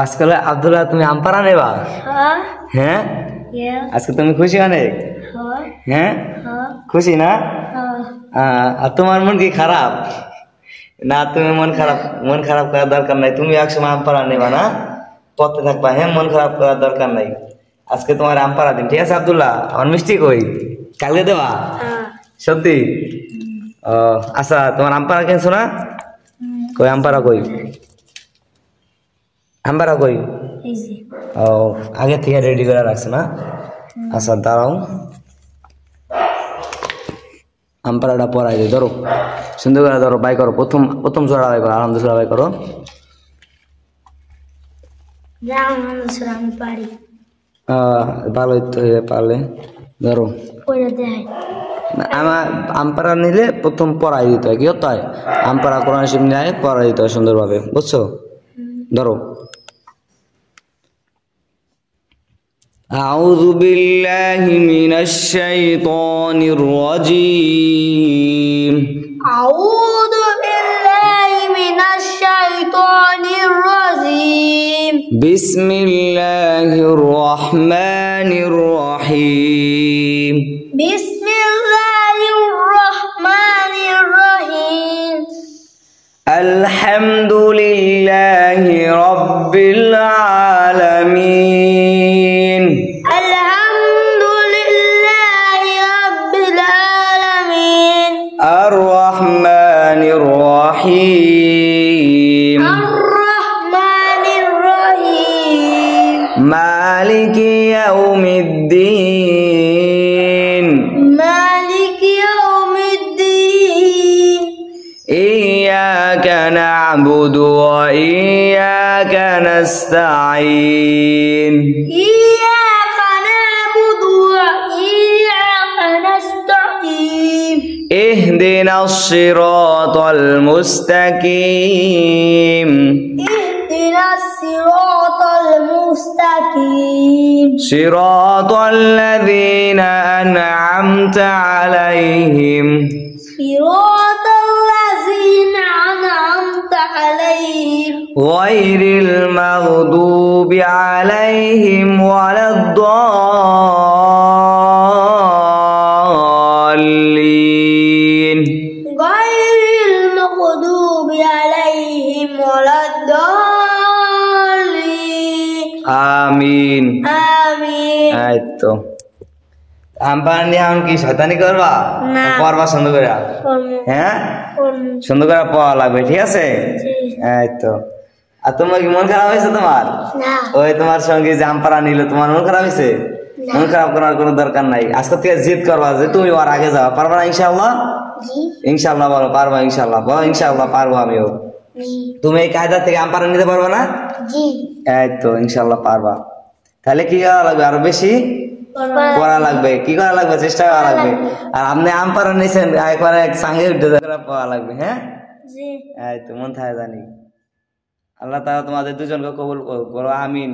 আজকাল আব্দুল্লাহ তুমি আম পাড়া নেবা? হ্যাঁ, আজকে তুমি খুশি অনেক? হ্যাঁ, খুশি না? আর তোমার মন কি খারাপ? না, তুমি মন খারাপ করার দরকার নাই। তুমি একসময় আম পাড়া নেবা না, পথে থাকবা। হ্যাঁ, মন খারাপ করার দরকার নাই। আজকে তোমার আম পাড়া দিন, ঠিক আছে? আব্দুল্লাহ, আমার মিষ্টি কই? কালকে দেবা? সত্যি? ও আচ্ছা, তোমার আম পাড়া কিনছো না? কই আম পাড়া কই? আম পাড়া কই? ও, আগে থেকে রেডি করে রাখছো না? আচ্ছা দাঁড়াও, আম পাড়াটা পরাই দিই। ধরো, সুন্দর করে ধরো, বাই করো। প্রথম জোড়া বাই করো, আনন্দ জোড়া বাই করো। ভালোই তো পারলে। ধরো, আমার আম পাড়া নিলে প্রথম পরাই দিতে হয়। কি হতে হয়? আম পাড়া কোরআন শরীফ নিয়ে পরাই দিতে হয় সুন্দরভাবে, বুঝছো? ধরো, আউযু বিল্লাহি মিনাশ শাইতানির রাজীম। আউযু বিল্লাহি মিনাশ শাইতানির রাজীম। বিসমিল্লাহির রহমানির রহিম। বিসমিল্লাহির রহমানির রহিম। আলহামদুলিল্লাহি রাব্বিল আলামিন। আলহামদুলিল্লাহি রাব্বিল আলামিন। আর রহমানির রহিম। আর রহমানির রহিম। মালিকি ইয়াউমিদ্দিন। মালিকি ইয়াউমিদ্দিন। ইয়্যাকা না'বুদু ওয়া ইয়্যাকা নাস্তাঈন। ইয়্যাকা না'বুদু ওয়া ইয়্যাকা নাস্তাঈন। ইহদিনাস সিরাতাল মুস্তাকিম। ইহদিনাস সিরাতাল মুস্তাকিম। সিরাতাল লাযীনা আন'আমতা আলাইহিম। সিরাতাল লাযীনা আন'আমতা আলাইহিম। গায়রিল মাগদুবি আলাইহিম ওয়ালাদ-দাল্লিন। গায়রিল মাগদুবি আলাইহিম ওয়ালাদ-দাল্লিন। আমিন। আমিন। এই তো, আম পাড়া নিয়ে এখন কি শয়তানি করবা? পড়বা সুন্দর করে? হ্যাঁ, সুন্দর করে পড়া লাগবে, ঠিক আছে? এই তো। আর তোমার কি মন খারাপ হয়েছে তোমার? ওই তোমার সঙ্গে যে আম পাড়া নিল, তোমার মন খারাপ হয়েছে? মন খারাপ করার কোনো দরকার নাই। আজকে থেকে জিদ করবা যে তুমি ওর আগে যাওয়া। পারবা না ইনশাআল্লাহ? ইনশাআল্লাহ বলো, পারবা ইনশাআল্লাহ? বলো ইনশাআল্লাহ পারবো আমিও। তুমি এই কায়দা থেকে আম পাড়া নিতে পারবা না? এই তো, ইনশাআল্লাহ পারবা। তাহলে কি করা লাগবে? আরো বেশি পড়া লাগবে। কি করা লাগবে? চেষ্টা করা লাগবে। আর আপনি আম পাড়া নিয়েছেন, একবারে সঙ্গে উঠে পড়া লাগবে। হ্যাঁ, এই তো, মন থাকে জানি। আল্লাহ তাআলা তোমাদের দুজনকে কবুল করো, আমিন।